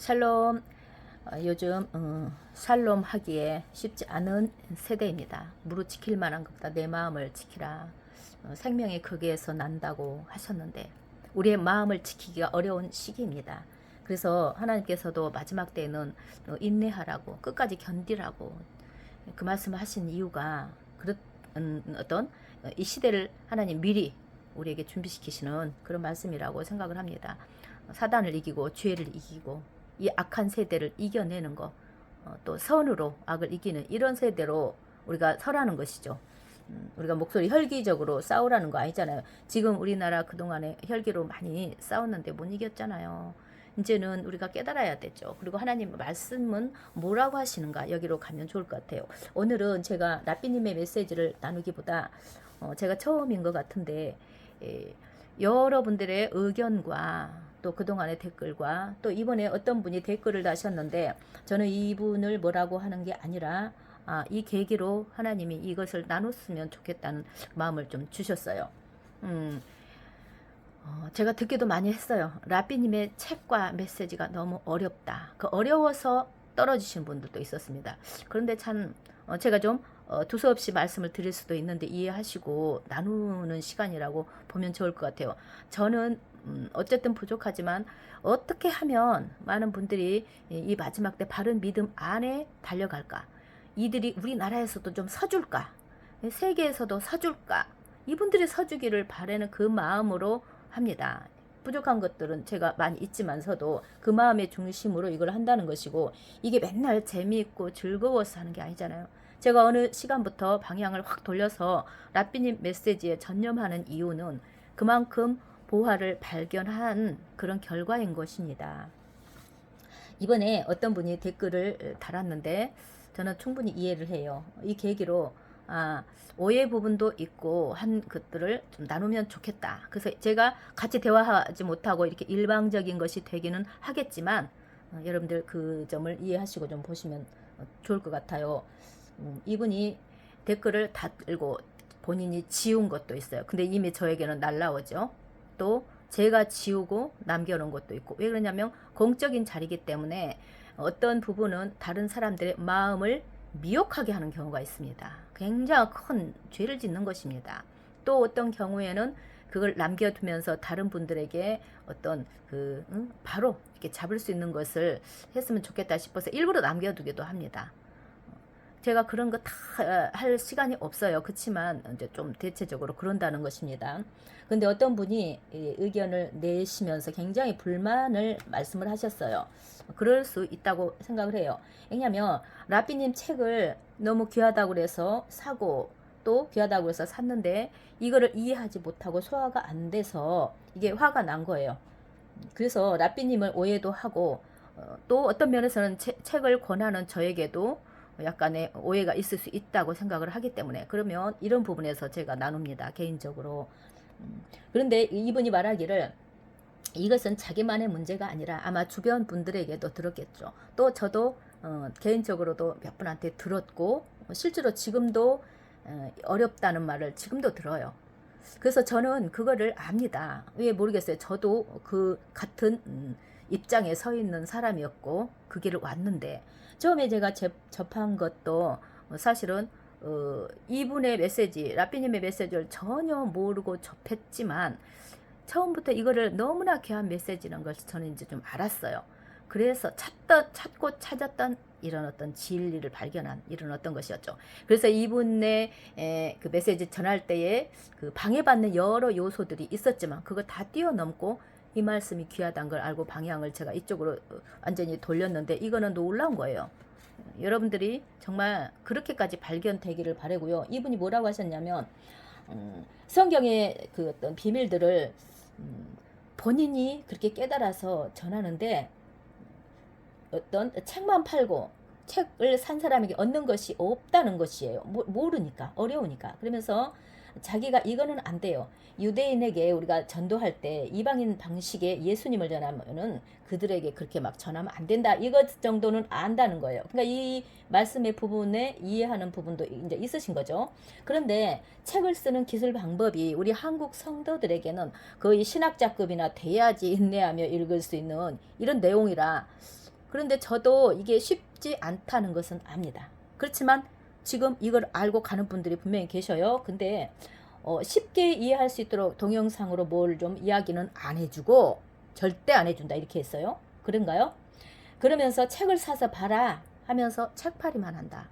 샬롬. 요즘 샬롬 하기에 쉽지 않은 세대입니다. 무릇 지킬 만한 것보다 내 마음을 지키라. 생명의 거기에서 난다고 하셨는데 우리의 마음을 지키기가 어려운 시기입니다. 그래서 하나님께서도 마지막 때에는 인내하라고, 끝까지 견디라고 그 말씀을 하신 이유가 그런 어떤 이 시대를 하나님 미리 우리에게 준비시키시는 그런 말씀이라고 생각을 합니다. 사단을 이기고 죄를 이기고 이 악한 세대를 이겨내는 거, 또 선으로 악을 이기는 이런 세대로 우리가 서라는 것이죠. 우리가 목소리 혈기적으로 싸우라는 거 아니잖아요. 지금 우리나라 그동안에 혈기로 많이 싸웠는데 못 이겼잖아요. 이제는 우리가 깨달아야 되죠. 그리고 하나님 말씀은 뭐라고 하시는가 여기로 가면 좋을 것 같아요. 오늘은 제가 라삐님의 메시지를 나누기보다 제가 처음인 것 같은데 여러분들의 의견과 또 그동안의 댓글과 또 이번에 어떤 분이 댓글을 다셨는데 저는 이분을 뭐라고 하는 게 아니라 이 계기로 하나님이 이것을 나눴으면 좋겠다는 마음을 좀 주셨어요. 제가 듣기도 많이 했어요. 라삐님의 책과 메시지가 너무 어렵다. 그 어려워서 떨어지신 분들도 있었습니다. 그런데 참 제가 좀 두서없이 말씀을 드릴 수도 있는데 이해하시고 나누는 시간이라고 보면 좋을 것 같아요. 저는 어쨌든 부족하지만 어떻게 하면 많은 분들이 이 마지막 때 바른 믿음 안에 달려갈까? 이들이 우리나라에서도 좀 서줄까? 세계에서도 서줄까? 이분들이 서주기를 바라는 그 마음으로 합니다. 부족한 것들은 제가 많이 있지만서도 그 마음의 중심으로 이걸 한다는 것이고, 이게 맨날 재미있고 즐거워서 하는 게 아니잖아요. 제가 어느 시간부터 방향을 확 돌려서 라삐님 메시지에 전념하는 이유는 그만큼 보화를 발견한 그런 결과인 것입니다. 이번에 어떤 분이 댓글을 달았는데 저는 충분히 이해를 해요. 이 계기로 오해 부분도 있고 한 것들을 좀 나누면 좋겠다. 그래서 제가 같이 대화하지 못하고 이렇게 일방적인 것이 되기는 하겠지만 여러분들 그 점을 이해하시고 좀 보시면 좋을 것 같아요. 이분이 댓글을 달고 본인이 지운 것도 있어요. 근데 이미 저에게는 날라오죠. 또 제가 지우고 남겨놓은 것도 있고, 왜 그러냐면 공적인 자리이기 때문에 어떤 부분은 다른 사람들의 마음을 미혹하게 하는 경우가 있습니다. 굉장히 큰 죄를 짓는 것입니다. 또 어떤 경우에는 그걸 남겨두면서 다른 분들에게 어떤 바로 이렇게 잡을 수 있는 것을 했으면 좋겠다 싶어서 일부러 남겨두기도 합니다. 제가 그런 거 다 할 시간이 없어요. 그렇지만 이제 좀 대체적으로 그런다는 것입니다. 근데 어떤 분이 의견을 내시면서 굉장히 불만을 말씀을 하셨어요. 그럴 수 있다고 생각을 해요. 왜냐하면 라삐님 책을 너무 귀하다고 그래서 사고 또 귀하다고 해서 샀는데 이거를 이해하지 못하고 소화가 안 돼서 이게 화가 난 거예요. 그래서 라삐님을 오해도 하고 또 어떤 면에서는 책을 권하는 저에게도 약간의 오해가 있을 수 있다고 생각을 하기 때문에, 그러면 이런 부분에서 제가 나눕니다. 개인적으로. 그런데 이분이 말하기를 이것은 자기만의 문제가 아니라 아마 주변 분들에게도 들었겠죠. 또 저도 개인적으로도 몇 분한테 들었고 실제로 지금도 어렵다는 말을 지금도 들어요. 그래서 저는 그거를 압니다. 왜 모르겠어요. 저도 그 같은 입장에 서 있는 사람이었고 그 길을 왔는데, 처음에 제가 접한 것도 사실은 이분의 메시지, 라삐님의 메시지를 전혀 모르고 접했지만 처음부터 이거를 너무나 귀한 메시지라는 것을 저는 이제 좀 알았어요. 그래서 찾고 찾았던 이런 어떤 진리를 발견한 이런 어떤 것이었죠. 그래서 이분의 그 메시지 전할 때에 그 방해받는 여러 요소들이 있었지만 그거 다 뛰어넘고 이 말씀이 귀하다는 걸 알고 방향을 제가 이쪽으로 완전히 돌렸는데 이거는 놀라운 거예요. 여러분들이 정말 그렇게까지 발견되기를 바라고요. 이분이 뭐라고 하셨냐면 성경의 그 어떤 비밀들을 본인이 그렇게 깨달아서 전하는데 어떤 책만 팔고 책을 산 사람에게 얻는 것이 없다는 것이에요. 모르니까, 어려우니까. 그러면서 자기가 이거는 안 돼요. 유대인에게 우리가 전도할 때 이방인 방식의 예수님을 전하면은 그들에게 그렇게 막 전하면 안 된다. 이것 정도는 안다는 거예요. 그러니까 이 말씀의 부분에 이해하는 부분도 이제 있으신 거죠. 그런데 책을 쓰는 기술 방법이 우리 한국 성도들에게는 거의 신학자급이나 돼야지 인내하며 읽을 수 있는 이런 내용이라 그런데 저도 이게 쉽지 않다는 것은 압니다. 그렇지만 지금 이걸 알고 가는 분들이 분명히 계셔요. 근데 쉽게 이해할 수 있도록 동영상으로 뭘 좀 이야기는 안 해주고 절대 안 해준다 이렇게 했어요. 그런가요? 그러면서 책을 사서 봐라 하면서 책팔이만 한다.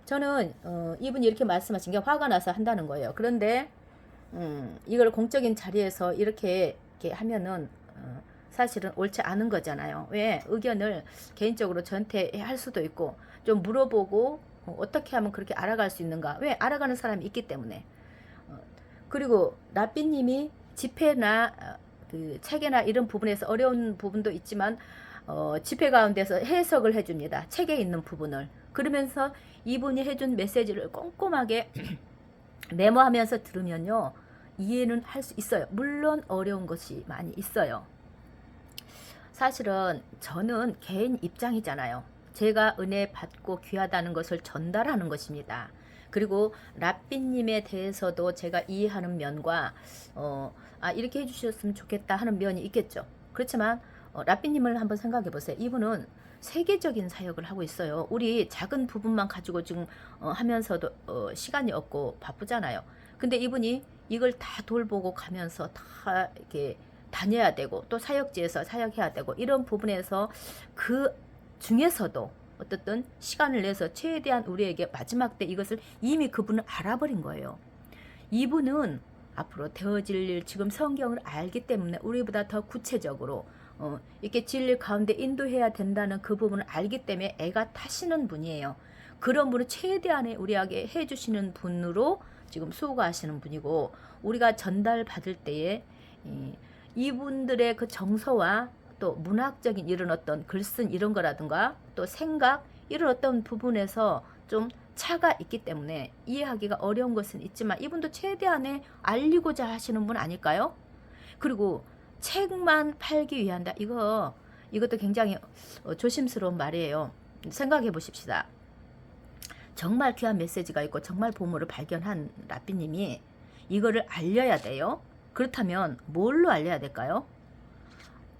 저는 이분이 이렇게 말씀하신 게 화가 나서 한다는 거예요. 그런데 이걸 공적인 자리에서 이렇게 하면은 사실은 옳지 않은 거잖아요. 왜? 의견을 개인적으로 저한테 할 수도 있고 좀 물어보고 어떻게 하면 그렇게 알아갈 수 있는가. 왜? 알아가는 사람이 있기 때문에. 그리고 라삐님이 집회나 그 책이나 이런 부분에서 어려운 부분도 있지만 집회 가운데서 해석을 해줍니다. 책에 있는 부분을. 그러면서 이분이 해준 메시지를 꼼꼼하게 메모하면서 들으면요. 이해는 할 수 있어요. 물론 어려운 것이 많이 있어요. 사실은 저는 개인 입장이잖아요. 제가 은혜 받고 귀하다는 것을 전달하는 것입니다. 그리고 라삐님에 대해서도 제가 이해하는 면과 이렇게 해주셨으면 좋겠다 하는 면이 있겠죠. 그렇지만 라삐님을 한번 생각해 보세요. 이분은 세계적인 사역을 하고 있어요. 우리 작은 부분만 가지고 지금 하면서도 시간이 없고 바쁘잖아요. 근데 이분이 이걸 다 돌보고 가면서 다 이렇게 다녀야 되고 또 사역지에서 사역해야 되고 이런 부분에서 그 중에서도 어떻든 시간을 내서 최대한 우리에게 마지막 때 이것을 이미 그분은 알아버린 거예요. 이분은 앞으로 되어질 일 지금 성경을 알기 때문에 우리보다 더 구체적으로 이렇게 진리 가운데 인도해야 된다는 그 부분을 알기 때문에 애가 타시는 분이에요. 그런 분을 최대한의 우리에게 해주시는 분으로 지금 수고하시는 분이고 우리가 전달 받을 때에 이분들의 그 정서와 또 문학적인 이런 어떤 글쓴 이런 거라든가 또 생각 이런 어떤 부분에서 좀 차가 있기 때문에 이해하기가 어려운 것은 있지만 이분도 최대한의 알리고자 하시는 분 아닐까요? 그리고 책만 팔기 위한다. 이것도 굉장히 조심스러운 말이에요. 생각해 보십시다. 정말 귀한 메시지가 있고 정말 보물을 발견한 라삐님이 이거를 알려야 돼요. 그렇다면 뭘로 알려야 될까요?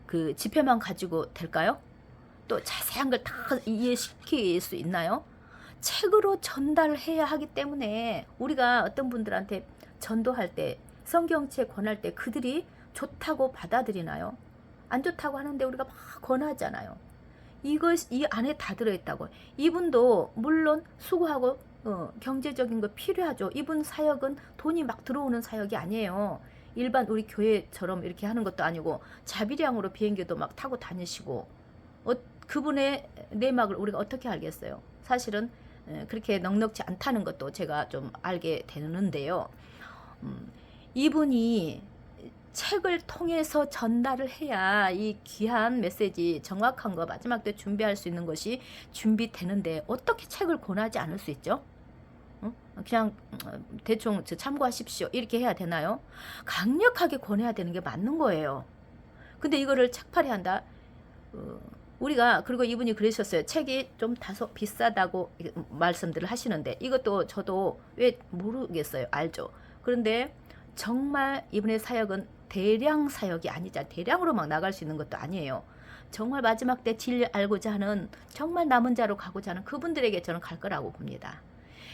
그 지표만 가지고 될까요? 또 자세한 걸 다 이해시킬 수 있나요? 책으로 전달해야 하기 때문에 우리가 어떤 분들한테 전도할 때 성경책 권할 때 그들이 좋다고 받아들이나요? 안 좋다고 하는데 우리가 막 권하잖아요. 이 안에 다 들어있다고. 이분도 물론 수고하고 경제적인 거 필요하죠. 이분 사역은 돈이 막 들어오는 사역이 아니에요. 일반 우리 교회처럼 이렇게 하는 것도 아니고 자비량으로 비행기도 막 타고 다니시고 그분의 내막을 우리가 어떻게 알겠어요. 사실은 그렇게 넉넉지 않다는 것도 제가 좀 알게 되는데요. 이분이 책을 통해서 전달을 해야 이 귀한 메시지 정확한 거 마지막 때 준비할 수 있는 것이 준비되는데 어떻게 책을 권하지 않을 수 있죠? 그냥 대충 참고하십시오 이렇게 해야 되나요? 강력하게 권해야 되는 게 맞는 거예요. 근데 이거를 책팔이 한다. 우리가 그리고 이분이 그러셨어요. 책이 좀 다소 비싸다고 말씀들을 하시는데 이것도 저도 왜 모르겠어요. 알죠. 그런데 정말 이분의 사역은 대량 사역이 아니잖아요. 대량으로 막 나갈 수 있는 것도 아니에요. 정말 마지막 때 진리 알고자 하는 정말 남은 자로 가고자 하는 그분들에게 저는 갈 거라고 봅니다.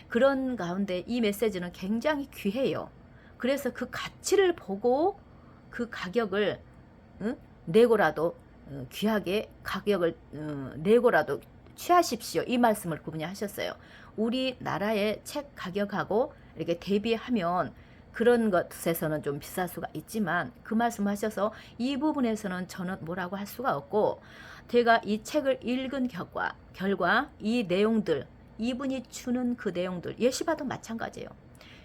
그런 가운데 이 메시지는 굉장히 귀해요. 그래서 그 가치를 보고 그 가격을 내고라도 귀하게 가격을 내고라도 취하십시오. 이 말씀을 그분이 하셨어요. 우리나라의 책 가격하고 이렇게 대비하면 그런 것에서는 좀 비쌀 수가 있지만 그 말씀 하셔서 이 부분에서는 저는 뭐라고 할 수가 없고 제가 이 책을 읽은 결과 이 내용들 이분이 주는 그 내용들 예시바도 마찬가지예요.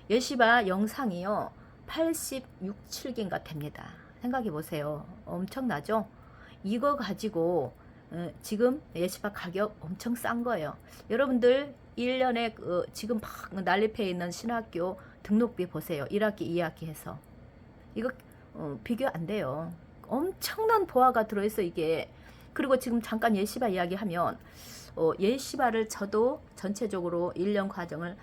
예시바 영상이요 86, 7기인가 됩니다. 생각해 보세요. 엄청나죠? 이거 가지고 지금 예시바 가격 엄청 싼 거예요. 여러분들 1년에 지금 막 난립해 있는 신학교 등록비 보세요. 1학기 2학기 해서 이거 비교 안 돼요. 엄청난 보화가 들어있어 이게. 그리고 지금 잠깐 예시바 이야기하면 예시바를 저도 전체적으로 1년 과정을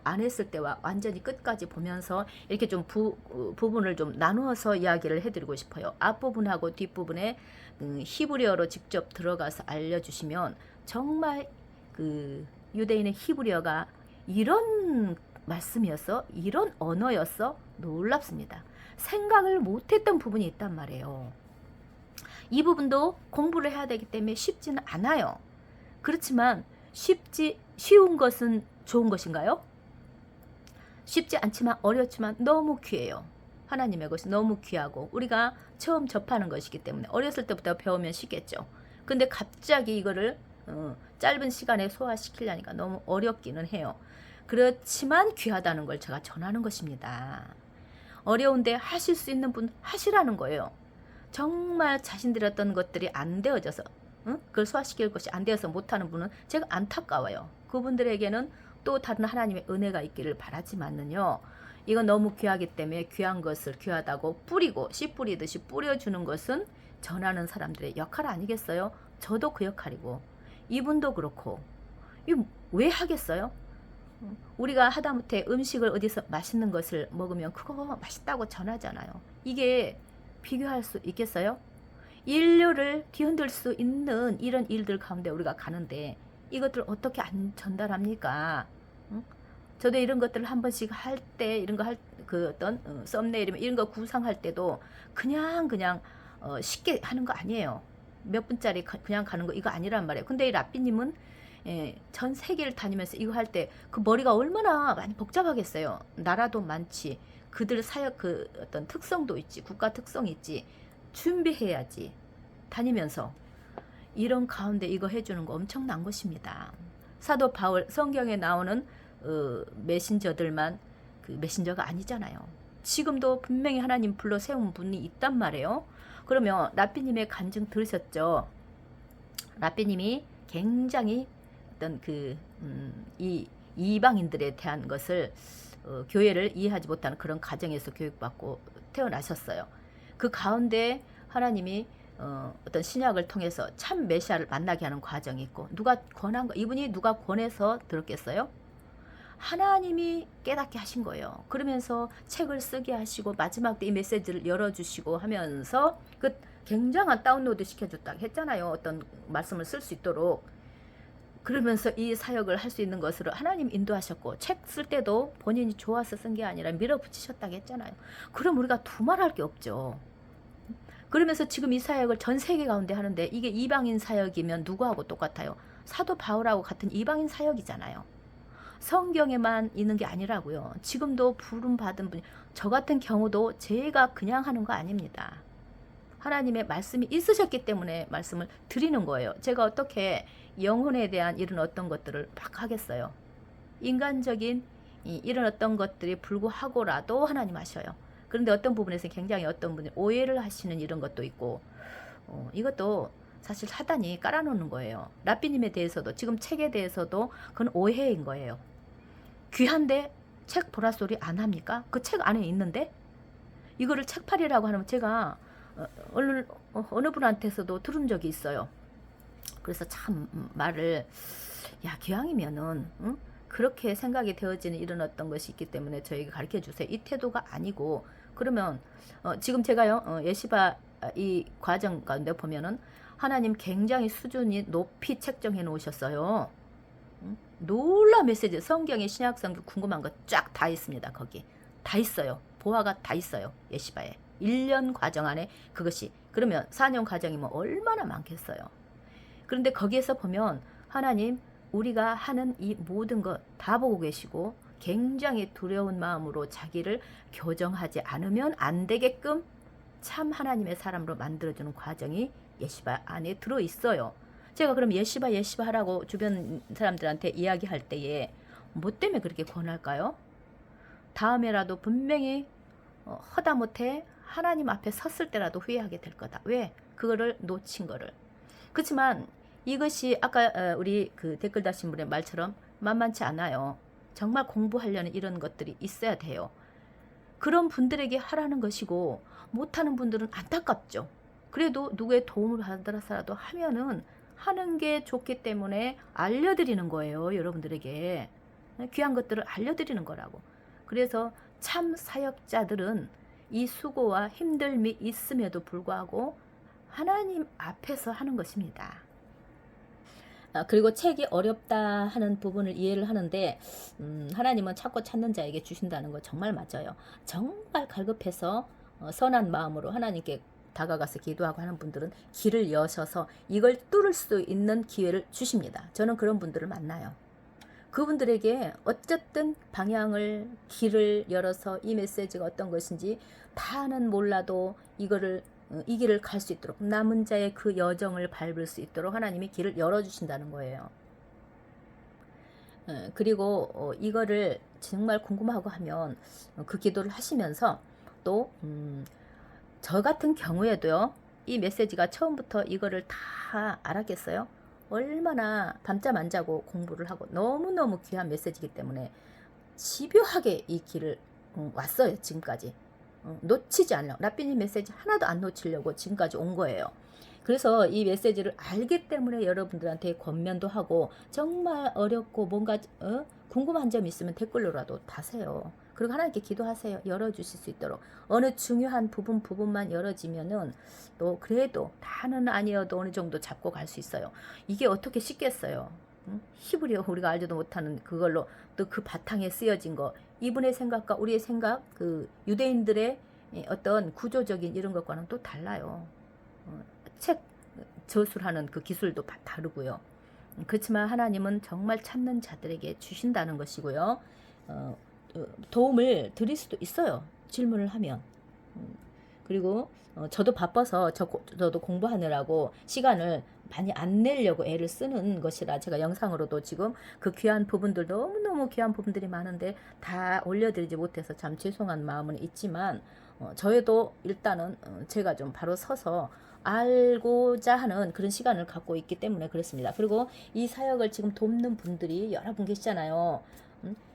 안 했을 때와 완전히 끝까지 보면서 이렇게 좀 부분을 좀 나누어서 이야기를 해드리고 싶어요. 앞부분하고 뒷부분에 히브리어로 직접 들어가서 알려주시면 정말 그 유대인의 히브리어가 이런 말씀이었어? 이런 언어였어? 놀랍습니다. 생각을 못했던 부분이 있단 말이에요. 이 부분도 공부를 해야 되기 때문에 쉽지는 않아요. 그렇지만 쉬운 것은 좋은 것인가요? 쉽지 않지만 어렵지만 너무 귀해요. 하나님의 것이 너무 귀하고 우리가 처음 접하는 것이기 때문에 어렸을 때부터 배우면 쉽겠죠. 근데 갑자기 이거를 짧은 시간에 소화시키려니까 너무 어렵기는 해요. 그렇지만 귀하다는 걸 제가 전하는 것입니다. 어려운데 하실 수 있는 분 하시라는 거예요. 정말 자신들이 어떤 것들이 안 되어져서 그걸 소화시킬 것이 안 되어서 못하는 분은 제가 안타까워요. 그분들에게는 또 다른 하나님의 은혜가 있기를 바라지만은요. 이건 너무 귀하기 때문에 귀한 것을 귀하다고 뿌리고 씨 뿌리듯이 뿌려주는 것은 전하는 사람들의 역할 아니겠어요? 저도 그 역할이고 이분도 그렇고 이거 왜 하겠어요? 우리가 하다못해 음식을 어디서 맛있는 것을 먹으면 그거 맛있다고 전하잖아요. 이게 비교할 수 있겠어요? 인류를 뒤흔들 수 있는 이런 일들 가운데 우리가 가는데 이것들 어떻게 안 전달합니까? 응? 저도 이런 것들을 한 번씩 할 때 이런 거 할 그 어떤 썸네일이면 이런 거 구상할 때도 그냥 쉽게 하는 거 아니에요. 몇 분짜리 그냥 가는 거 이거 아니란 말이에요. 근데 이 라삐님은 전 세계를 다니면서 이거 할 때 그 머리가 얼마나 많이 복잡하겠어요. 나라도 많지. 그들 사역 그 어떤 특성도 있지. 국가 특성이 있지. 준비해야지. 다니면서 이런 가운데 이거 해주는 거 엄청난 것입니다. 사도 바울 성경에 나오는 메신저들만 그 메신저가 아니잖아요. 지금도 분명히 하나님 불러 세운 분이 있단 말이에요. 그러면 라삐님의 간증 들으셨죠? 라삐님이 굉장히 어떤 이 이방인들에 대한 것을 교회를 이해하지 못하는 그런 가정에서 교육받고 태어나셨어요. 그 가운데 하나님이 어떤 신약을 통해서 참 메시아를 만나게 하는 과정이 있고 누가 권한 거 이분이 누가 권해서 들었겠어요? 하나님이 깨닫게 하신 거예요. 그러면서 책을 쓰게 하시고 마지막 때 이 메시지를 열어주시고 하면서 그 굉장한 다운로드 시켜줬다고 했잖아요. 어떤 말씀을 쓸 수 있도록. 그러면서 이 사역을 할 수 있는 것으로 하나님 인도하셨고 책 쓸 때도 본인이 좋아서 쓴 게 아니라 밀어붙이셨다고 했잖아요. 그럼 우리가 두말할 게 없죠. 그러면서 지금 이 사역을 전 세계 가운데 하는데 이게 이방인 사역이면 누구하고 똑같아요? 사도 바울하고 같은 이방인 사역이잖아요. 성경에만 있는 게 아니라고요. 지금도 부름 받은 분이 저 같은 경우도 제가 그냥 하는 거 아닙니다. 하나님의 말씀이 있으셨기 때문에 말씀을 드리는 거예요. 제가 어떻게 영혼에 대한 이런 어떤 것들을 막 하겠어요. 인간적인 이런 어떤 것들이 불구하고라도 하나님 하셔요. 그런데 어떤 부분에서 굉장히 어떤 분이 오해를 하시는 이런 것도 있고 이것도 사실 사단이 깔아놓는 거예요. 라삐님에 대해서도 지금 책에 대해서도 그건 오해인 거예요. 귀한데 책 보라 소리 안 합니까? 그 책 안에 있는데 이거를 책팔이라고 하면 제가 어느 분한테서도 들은 적이 있어요. 그래서 참 말을 야 기왕이면은 그렇게 생각이 되어지는 이런 어떤 것이 있기 때문에 저에게 가르쳐 주세요. 이 태도가 아니고 그러면 지금 제가요 예시바 이 과정 가운데 보면은 하나님 굉장히 수준이 높이 책정해 놓으셨어요. 놀라 메시지 성경의 신약 성경 궁금한 거 쫙 다 있습니다. 거기 다 있어요. 보화가 다 있어요. 예시바에 1년 과정 안에 그것이 그러면 4년 과정이면 얼마나 많겠어요. 그런데 거기에서 보면 하나님 우리가 하는 이 모든 것 다 보고 계시고 굉장히 두려운 마음으로 자기를 교정하지 않으면 안 되게끔 참 하나님의 사람으로 만들어주는 과정이 예시바 안에 들어있어요. 제가 그럼 예시바 하라고 주변 사람들한테 이야기할 때에 뭐 때문에 그렇게 권할까요? 다음에라도 분명히 허다못해 하나님 앞에 섰을 때라도 후회하게 될 거다. 왜? 그거를 놓친 거를. 그렇지만 이것이 아까 우리 그 댓글 다신 분의 말처럼 만만치 않아요. 정말 공부하려는 이런 것들이 있어야 돼요. 그런 분들에게 하라는 것이고 못하는 분들은 안타깝죠. 그래도 누구의 도움을 받아서라도 하면은 하는 게 좋기 때문에 알려드리는 거예요. 여러분들에게. 귀한 것들을 알려드리는 거라고. 그래서 참 사역자들은 이 수고와 힘듦이 있음에도 불구하고 하나님 앞에서 하는 것입니다. 그리고 책이 어렵다 하는 부분을 이해를 하는데 하나님은 찾고 찾는 자에게 주신다는 거 정말 맞아요. 정말 갈급해서 선한 마음으로 하나님께 다가가서 기도하고 하는 분들은 길을 여셔서 이걸 뚫을 수 있는 기회를 주십니다. 저는 그런 분들을 만나요. 그분들에게 어쨌든 방향을 길을 열어서 이 메시지가 어떤 것인지 다는 몰라도 이 길을 갈 수 있도록 남은 자의 그 여정을 밟을 수 있도록 하나님이 길을 열어주신다는 거예요. 그리고 이거를 정말 궁금하고 하면 그 기도를 하시면서 또 저 같은 경우에도요, 이 메시지가 처음부터 이거를 다 알았겠어요? 얼마나 밤잠 안 자고 공부를 하고 너무너무 귀한 메시지이기 때문에 집요하게 이 길을 왔어요. 지금까지 놓치지 않으려고, 라삐님 메시지 하나도 안 놓치려고 지금까지 온 거예요. 그래서 이 메시지를 알기 때문에 여러분들한테 권면도 하고, 정말 어렵고 뭔가 궁금한 점 있으면 댓글로라도 다세요. 그리고 하나님께 기도하세요. 열어주실 수 있도록. 어느 중요한 부분만 열어지면은 또 그래도 다는 아니어도 어느 정도 잡고 갈 수 있어요. 이게 어떻게 쉽겠어요? 히브리어 우리가 알지도 못하는 그걸로 또 그 바탕에 쓰여진 거, 이분의 생각과 우리의 생각, 그 유대인들의 어떤 구조적인 이런 것과는 또 달라요. 책 저술하는 그 기술도 다르고요. 그렇지만 하나님은 정말 찾는 자들에게 주신다는 것이고요. 도움을 드릴 수도 있어요. 질문을 하면. 그리고 저도 바빠서 저도 공부하느라고 시간을 많이 안 내려고 애를 쓰는 것이라 제가 영상으로도 지금 그 귀한 부분들, 너무너무 귀한 부분들이 많은데 다 올려드리지 못해서 참 죄송한 마음은 있지만 저희도 일단은 제가 좀 바로 서서 알고자 하는 그런 시간을 갖고 있기 때문에 그렇습니다. 그리고 이 사역을 지금 돕는 분들이 여러 분 계시잖아요.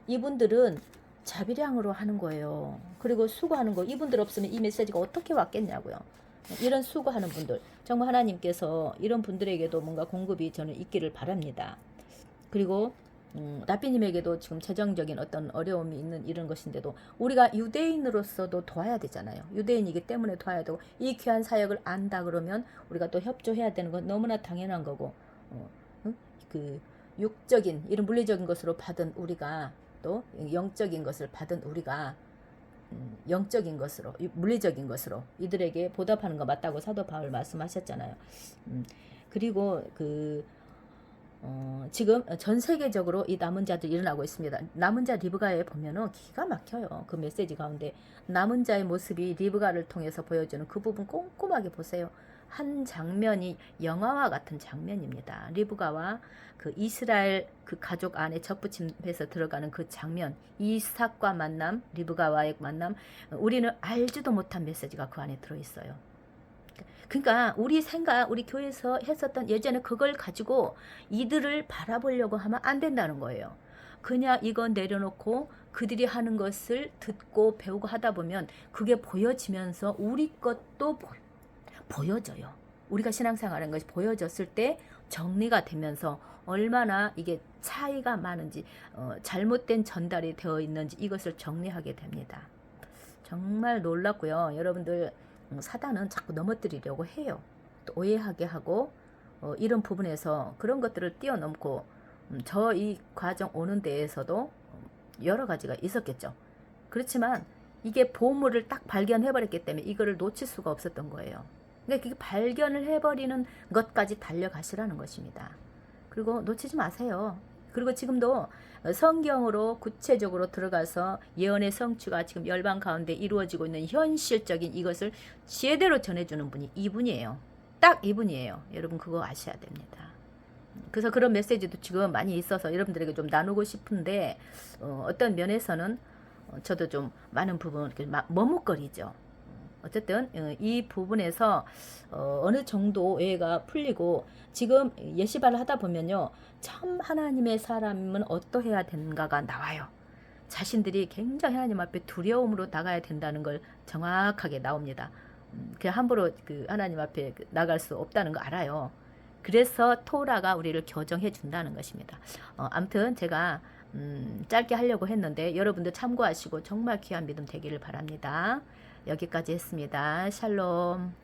이분들은 자비량으로 하는 거예요. 그리고 수고하는 거, 이분들 없으면 이 메시지가 어떻게 왔겠냐고요. 이런 수고하는 분들, 정말 하나님께서 이런 분들에게도 뭔가 공급이 저는 있기를 바랍니다. 그리고 라삐님에게도 지금 재정적인 어떤 어려움이 있는 이런 것인데도 우리가 유대인으로서도 도와야 되잖아요. 유대인이기 때문에 도와야 되고, 이 귀한 사역을 안다 그러면 우리가 또 협조해야 되는 건 너무나 당연한 거고, 그 육적인 이런 물리적인 것으로 받은 우리가 또 영적인 것을 받은 우리가 영적인 것으로, 물리적인 것으로 이들에게 보답하는 거 맞다고 사도 바울 말씀하셨잖아요. 그리고 지금 전 세계적으로 이 남은 자들 일어나고 있습니다. 남은 자 리브가에 보면은 기가 막혀요. 그 메시지 가운데 남은 자의 모습이 리브가를 통해서 보여주는 그 부분 꼼꼼하게 보세요. 한 장면이 영화와 같은 장면입니다. 리브가와 그 이스라엘 그 가족 안에 접붙임해서 들어가는 그 장면, 이삭과 만남, 리브가와의 만남, 우리는 알지도 못한 메시지가 그 안에 들어있어요. 그러니까 우리 교회에서 했었던 예전에 그걸 가지고 이들을 바라보려고 하면 안 된다는 거예요. 그냥 이거 내려놓고 그들이 하는 것을 듣고 배우고 하다 보면 그게 보여지면서 우리 것도 보여져요. 우리가 신앙생활하는 것이 보여졌을 때 정리가 되면서 얼마나 이게 차이가 많은지, 잘못된 전달이 되어 있는지 이것을 정리하게 됩니다. 정말 놀랍고요. 여러분들, 사단은 자꾸 넘어뜨리려고 해요. 또 오해하게 하고 이런 부분에서 그런 것들을 뛰어넘고 저 이 과정 오는 데에서도 여러 가지가 있었겠죠. 그렇지만 이게 보물을 딱 발견해버렸기 때문에 이거를 놓칠 수가 없었던 거예요. 그러니까 그게 발견을 해버리는 것까지 달려가시라는 것입니다. 그리고 놓치지 마세요. 그리고 지금도 성경으로 구체적으로 들어가서 예언의 성취가 지금 열방 가운데 이루어지고 있는 현실적인 이것을 제대로 전해주는 분이 이분이에요. 딱 이분이에요. 여러분 그거 아셔야 됩니다. 그래서 그런 메시지도 지금 많이 있어서 여러분들에게 좀 나누고 싶은데 어떤 면에서는 저도 좀 많은 부분 머뭇거리죠. 어쨌든 이 부분에서 어느 정도 오해가 풀리고, 지금 예시발을 하다 보면요, 참 하나님의 사람은 어떠해야 되는가가 나와요. 자신들이 굉장히 하나님 앞에 두려움으로 나가야 된다는 걸 정확하게 나옵니다. 그냥 함부로 그 하나님 앞에 나갈 수 없다는 거 알아요. 그래서 토라가 우리를 교정해 준다는 것입니다. 아무튼 제가 짧게 하려고 했는데 여러분들 참고하시고 정말 귀한 믿음 되기를 바랍니다. 여기까지 했습니다. 샬롬.